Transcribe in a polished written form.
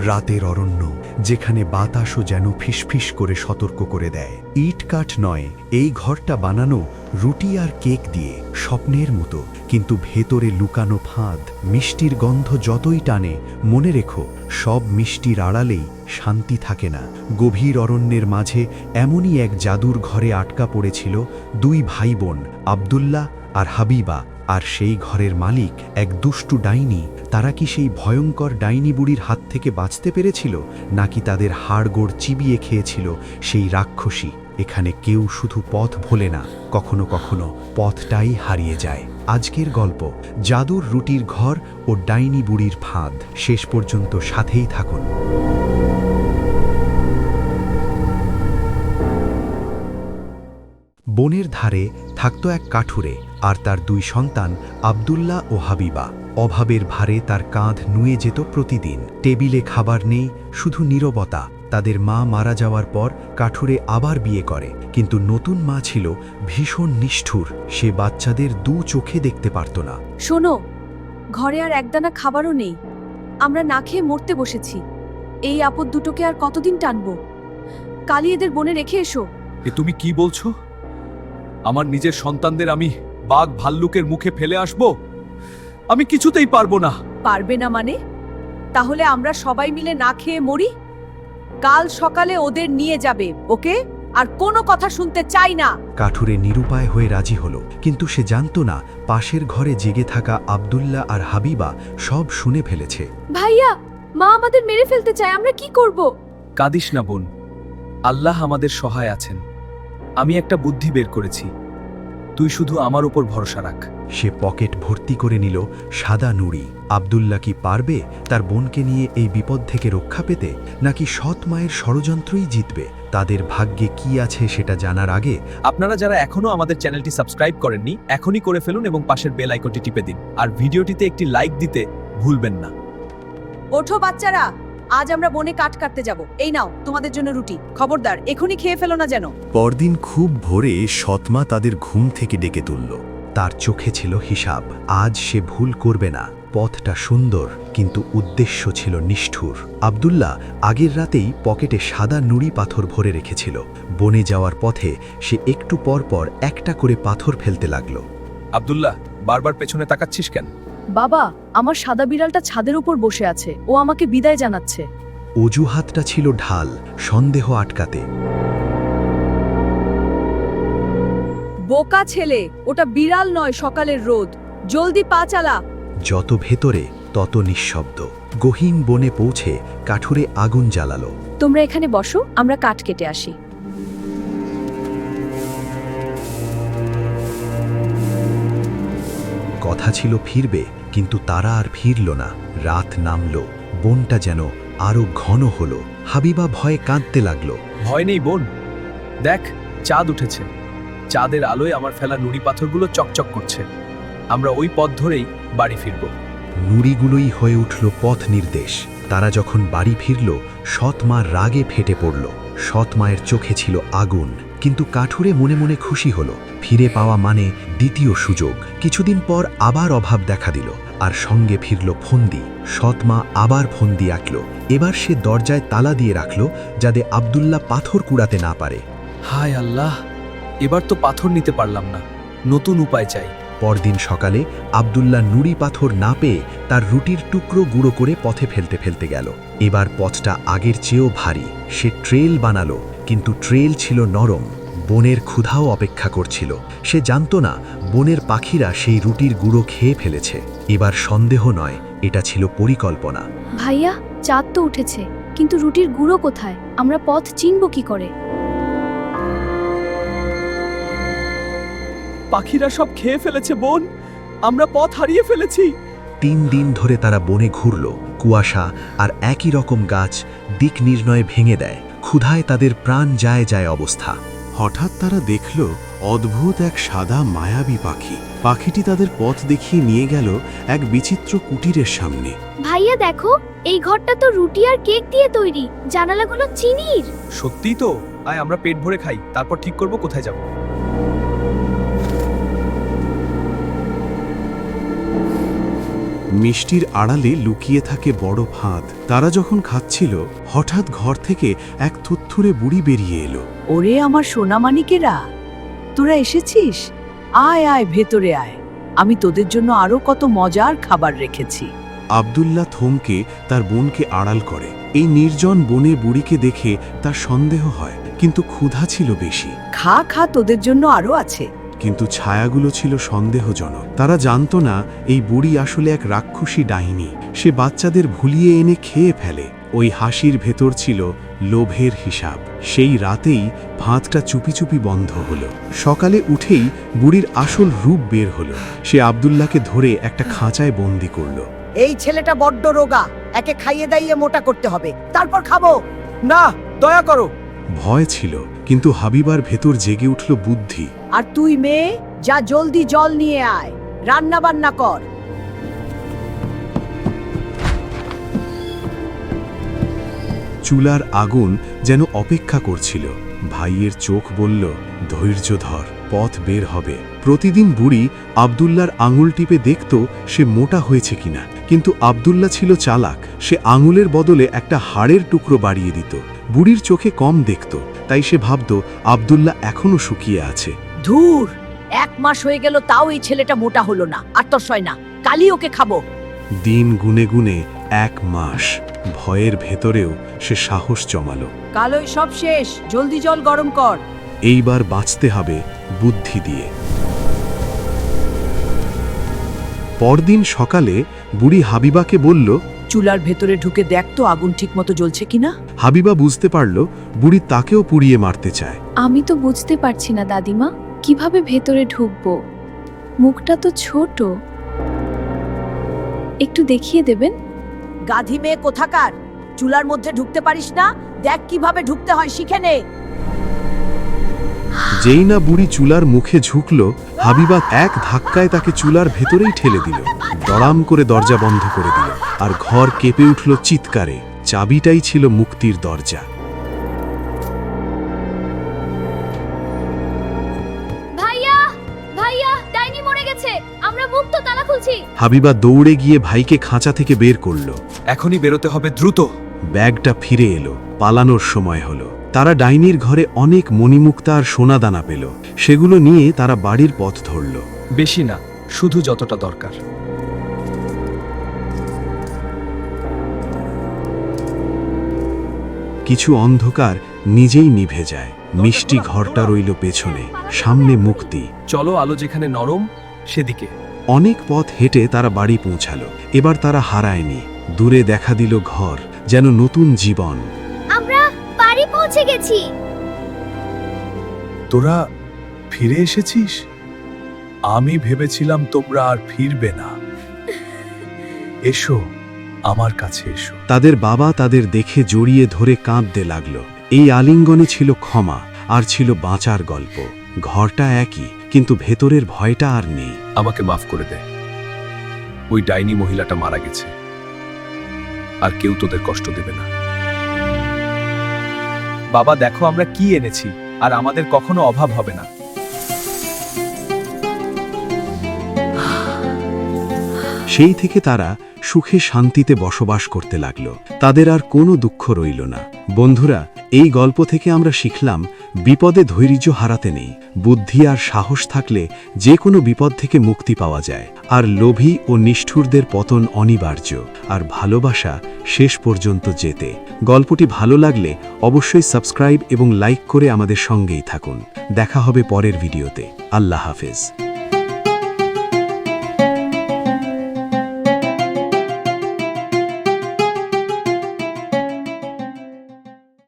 রাতের অরণ্য, যেখানে বাতাসও যেন ফিসফিস করে সতর্ক করে দেয়। ইট কাঠ নয়, এই ঘরটা বানানো রুটি আর কেক দিয়ে, স্বপ্নের মতো, কিন্তু ভেতরে লুকানো ফাঁদ। মিষ্টির গন্ধ যতই টানে, মনে রেখো, সব মিষ্টির আড়ালেই শান্তি থাকে না। গভীর অরণ্যের মাঝে এমনই এক জাদুর ঘরে আটকা পড়েছিল দুই ভাই বোন, আব্দুল্লাহ আর হাবিবা। আর সেই ঘরের মালিক এক দুষ্টু ডাইনি। তারা কি সেই ভয়ঙ্কর ডাইনি বুড়ির হাত থেকে বাঁচতে পেরেছিল, নাকি তাদের হাড়গোড় চিবিয়ে খেয়েছিল সেই রাক্ষসী? এখানে কেউ শুধু পথ ভোলে না, কখনো কখনো পথটাই হারিয়ে যায়। আজকের গল্প জাদুর রুটির ঘর ও ডাইনি বুড়ির ফাঁদ। শেষ পর্যন্ত সাথেই থাকুন। বনের ধারে থাকত এক কাঠুরে আর তার দুই সন্তান আব্দুল্লাহ ও হাবিবা। অভাবের ভারে তার কাঁধ নুয়ে যেত প্রতিদিন। টেবিলে খাবার নেই, শুধু নীরবতা। তাদের মা মারা যাওয়ার পর কাঠুরে আবার বিয়ে করে, কিন্তু নতুন মা ছিল ভীষণ নিষ্ঠুর। সে বাচ্চাদের দু চোখে দেখতে পারত না। শোনো, ঘরে আর একদানা খাবারও নেই, আমরা না খেয়ে মরতে বসেছি। এই আপদ দুটোকে আর কতদিন টানবো? কালই এদের বনে রেখে এসো। এ তুমি কি বলছো? আমার নিজের সন্তানদের আমি বাঘ ভাল্লুকের মুখে ফেলে আসব? আমি কিছুতেই পারবো না। পারবে না মানে? তাহলে আমরা সবাই মিলে না খেয়ে মরি। কাল সকালে ওদের নিয়ে যাবে, ওকে? আর কোনো কথা শুনতে চাই না। কাঠুরে নিরুপায় হয়ে রাজি হলো, কিন্তু সে জানত না পাশের ঘরে জেগে থাকা আব্দুল্লাহ আর হাবিবা সব শুনে ফেলেছে। ভাইয়া, মা আমাদের মেরে ফেলতে চায়, আমরা কি করব? কাঁদিস না বোন, আল্লাহ আমাদের সহায় আছেন। আমি একটা বুদ্ধি বের করেছি, তুই শুধু আমার উপর ভরসা রাখ। সে পকেট ভর্তি করে নিল সাদা নুড়ি। আব্দুল্লাহ কি পারবে তার বোনকে নিয়ে এই বিপদ থেকে রক্ষা পেতে, নাকি সৎ মায়ের ষড়যন্ত্রই জিতবে? তাদের ভাগ্যে কি আছে সেটা জানার আগে আপনারা যারা এখনো আমাদের চ্যানেলটি সাবস্ক্রাইব করেননি, এখনই করে ফেলুন এবং পাশের বেল আইকনটি টিপে দিন। আর ভিডিওটিতে একটি লাইক দিতে ভুলবেন না। ওঠো বাচ্চারা, আজ আমরা বনে কাঠ কাটতে যাব। এই নাও তোমাদের জন্য রুটি। খবরদার এখনই খেয়ে ফেলো না যেন। পরদিন খুব ভোরে সৎমা তাদের ঘুম থেকে ডেকে তুলল। তার চোখে ছিল হিসাব। আজ সে ভুল করবে না। পথটা সুন্দর, কিন্তু উদ্দেশ্য ছিল নিষ্ঠুর। আব্দুল্লাহ আগের রাতেই পকেটে সাদা নুড়ি পাথর ভরে রেখেছিল। বনে যাওয়ার পথে সে একটু পর পর একটা করে পাথর ফেলতে লাগলো। আব্দুল্লাহ, বারবার পেছনে তাকাচ্ছিস কেন? বাবা, আমার সাদা বিড়ালটা ছাদের উপর বসে আছে, ও আমাকে বিদায় জানাচ্ছে। অজুহাতটা ছিল ঢাল, সন্দেহ আটকাতে। বোকা ছেলে, ওটা বিড়াল নয়, সকালের রোদ। জলদি পা চালা। যত ভেতরে তত নিঃশব্দ। গহীন বনে পৌঁছে কাঠুরে আগুন জ্বালালো। তোমরা এখানে বসো, আমরা কাঠ কেটে আসি। কথা ছিল ফিরবে, কিন্তু তারা আর ফিরল না। রাত নামল, বনটা যেন আরো ঘন হলো। হাবিবা ভয়ে কাঁদতে লাগলো। ভয় নেই বোন, দেখ চাঁদ উঠেছে। চাঁদের আলোয় আমার ফেলা নুড়ি পাথরগুলো চকচক করছে। আমরা ওই পথ ধরেই বাড়ি ফিরব। নুড়িগুলোই হয়ে উঠল পথ নির্দেশ। তারা যখন বাড়ি ফিরল, সৎ মা রাগে ফেটে পড়ল। সৎ মায়ের চোখে ছিল আগুন, কিন্তু কাঠুরে মনে মনে খুশি হলো। ফিরে পাওয়া মানে দ্বিতীয় সুযোগ। কিছুদিন পর আবার অভাব দেখা দিল, আর সঙ্গে ফিরল ফন্দি। সৎ মা আবার ফন্দি আঁকল। এবার সে দরজায় তালা দিয়ে রাখল, যাতে আব্দুল্লাহ পাথর কুড়াতে না পারে। হায় আল্লাহ, এবার তো পাথর নিতে পারলাম না। নতুন উপায় চাই। পরদিন সকালে আব্দুল্লাহ নুড়ি পাথর না পেয়ে তার রুটির টুকরো গুঁড়ো করে পথে ফেলতে ফেলতে গেল। এবার পথটা আগের চেয়েও ভারী। সে ট্রেল বানালো, কিন্তু ট্রেল ছিল নরম। বনের ক্ষুধাও অপেক্ষা করছিল। সে জানত না বনের পাখিরা সেই রুটির গুঁড়ো খেয়ে ফেলেছে। এবার সন্দেহ নয়, এটা ছিল পরিকল্পনা। ভাইয়া, চাঁদ তো উঠেছে, কিন্তু রুটির গুঁড়ো কোথায়? আমরা পথ চিনব কি করে? পাখিরা সব খেয়ে ফেলেছে বোন, আমরা পথ হারিয়ে ফেলেছি। 3 দিন ধরে তারা বনে ঘুরল। কুয়াশা আর একই রকম গাছ দিক নির্ণয়ে ভেঙে দেয়। ক্ষুধায় তাদের প্রাণ যায় যায় অবস্থা। হঠাৎ তারা দেখল অদ্ভুত এক সাদা মায়াবী পাখি। পাখিটি তাদের পথ দেখিয়ে নিয়ে গেল এক বিচিত্র কুটিরের সামনে। ভাইয়া দেখো, এই ঘরটা তো রুটি আর কেক দিয়ে তৈরি। জানালাগুলো চিনির। সত্যিই তো। আয় আমরা পেট ভরে খাই, তারপর ঠিক করব কোথায় যাব। মিষ্টির আড়ালে লুকিয়ে থাকে বড় ফাঁদ। তারা যখন খাচ্ছিল হঠাৎ ঘর থেকে এক থুত্থুরে বুড়ি বেরিয়ে এলো। ওরে আমার সোনামানিকেরা, তোরা এসেছিস? আয় আয়, ভেতরে আয়। আমি তোদের জন্য আরো কত মজার খাবার রেখেছি। আব্দুল্লাহ থমকে তার বোনকে আড়াল করে। এই নির্জন বনে বুড়িকে দেখে তার সন্দেহ হয়, কিন্তু ক্ষুধা ছিল বেশি। খা খা, তোদের জন্য আরো আছে। কিন্তু ছায়াগুলো ছিল সন্দেহজনক। তারা জানতো না এই বুড়ি আসলে এক রাক্ষসী ডাইনি। সে বাচ্চাদের ভুলিয়ে এনে খেয়ে ফেলে। ওই হাসির ভেতর ছিল লোভের হিসাব। সেই রাতেই ভাতটা চুপি চুপি বন্ধ হলো। সকালে উঠেই বুড়ির আসল রূপ বের হলো। সে আব্দুল্লাহকে ধরে একটা খাঁচায় বন্দি করলো। এই ছেলেটা বড্ড রোগা, একে খাইয়ে দাইয়ে মোটা করতে হবে, তারপর খাবো। না, দয়া করো। ভয় ছিল, কিন্তু হাবিবার ভেতর জেগে উঠল বুদ্ধি। আর তুই মেয়ে, যা জলদি জল নিয়ে আয়, রান্না বান্না কর। চুলার আগুন যেন অপেক্ষা করছিল। ভাইয়ের চোখ বলল, ধৈর্য ধর, পথ বের হবে। প্রতিদিন বুড়ি আব্দুল্লাহর আঙুল টিপে দেখত সে মোটা হয়েছে কিনা। কিন্তু আব্দুল্লাহ ছিল চালাক। সে আঙুলের বদলে একটা হাড়ের টুকরো বাড়িয়ে দিত। বুড়ির চোখে কম দেখত, তাই সে ভাবত আব্দুল্লাহ এখনো শুকিয়ে আছে। ধুর, 1 মাস হয়ে গেল, তাও এই ছেলেটা মোটা হলো না। আর তোর সয় না, কালই ওকে খাবো। দিন গুনে গুনে 1 মাস। ভয়ের ভেতরেও সে সাহস জমালো। কালই সব শেষ, জলদি জল গরম কর। এইবার বাঁচতে হবে বুদ্ধি দিয়ে। পরদিন সকালে বুড়ি হাবিবাকে বলল, চুলার ভেতরে ঢুকে দেখ তো আগুন ঠিকমতো জ্বলছে কিনা। হাবিবা বুঝতে পারল বুড়ি তাকেও পুড়িয়ে মারতে চায়। আমি তো বুঝতে পারছি না দাদিমা, কিভাবে ভেতরে ঢুকবো। মুখটা তো ছোট, একটু দেখিয়ে দেবেন? গাধি মেয়ে কোথাকার, চুলার মধ্যে ঢুকতে পারিস না? দেখ কিভাবে ঢুকতে হয়, শিখে নে। যেই না বুড়ি চুলার মুখে ঝুঁকল, হাবিবা এক ধাক্কায় তাকে চুলার ভেতরেই ঠেলে দিল। দড়াম করে দরজা বন্ধ করে দিল, আর ঘর কেঁপে উঠল চিৎকারে। চাবিটাই ছিল মুক্তির দরজা। ভাইয়া, ভাইয়া, ডাইনি মরে গেছে, আমরা মুক্ত, তালা খুলছি। হাবিবা দৌড়ে গিয়ে ভাইকে খাঁচা থেকে বের করল। এখনই বেরোতে হবে, দ্রুত। ব্যাগটা ফিরে এলো। পালানোর সময় হলো। তারা ডাইনির ঘরে অনেক মণিমুক্তা আর সোনাদানা পেল। সেগুলো নিয়ে তারা বাড়ির পথ ধরল। বেশি না, শুধু যতটা দরকার। কিছু অন্ধকার নিজেই নিভে যায়। মিষ্টি ঘরটা রইল পেছনে, সামনে মুক্তি। চলো, আলো যেখানে নরম সেদিকে। অনেক পথ হেঁটে তারা বাড়ি পৌঁছালো। এবার তারা হারায়নি। দূরে দেখা দিল ঘর, যেন নতুন জীবন। আমরা বাড়ি পৌঁছে গেছি। তোরা ফিরে এসেছিস? আমি ভেবেছিলাম তোমরা আর ফিরবে না। এসো, আমার কাছে এসো। তাদের বাবা তাদের দেখে জড়িয়ে ধরে কাঁদতে লাগলো। এই আলিঙ্গনে ছিল ক্ষমা, আর ছিল বাঁচার গল্প। ঘরটা একই, কিন্তু ভেতরের ভয়টা আর নেই। আমাকে মাফ করে দে। ওই ডাইনি মহিলাটা মারা গেছে, আর কেউ তোদের কষ্ট দেবে না। বাবা, দেখো আমরা কি এনেছি, আর আমাদের কখনো অভাব হবে না। সেই থেকে তারা সুখে শান্তিতে বসবাস করতে লাগলো। তাদের আর কোনো দুঃখ রইল না। বন্ধুরা, এই গল্প থেকে আমরা শিখলাম, বিপদে ধৈর্য হারাতে নেই। বুদ্ধি আর সাহস থাকলে যে কোনো বিপদ থেকে মুক্তি পাওয়া যায়। আর লোভী ও নিষ্ঠুরদের পতন অনিবার্য। আর ভালোবাসা শেষ পর্যন্ত যেতে। গল্পটি ভালো লাগলে অবশ্যই সাবস্ক্রাইব এবং লাইক করে আমাদের সঙ্গেই থাকুন। দেখা হবে পরের ভিডিওতে। আল্লাহ হাফেজ।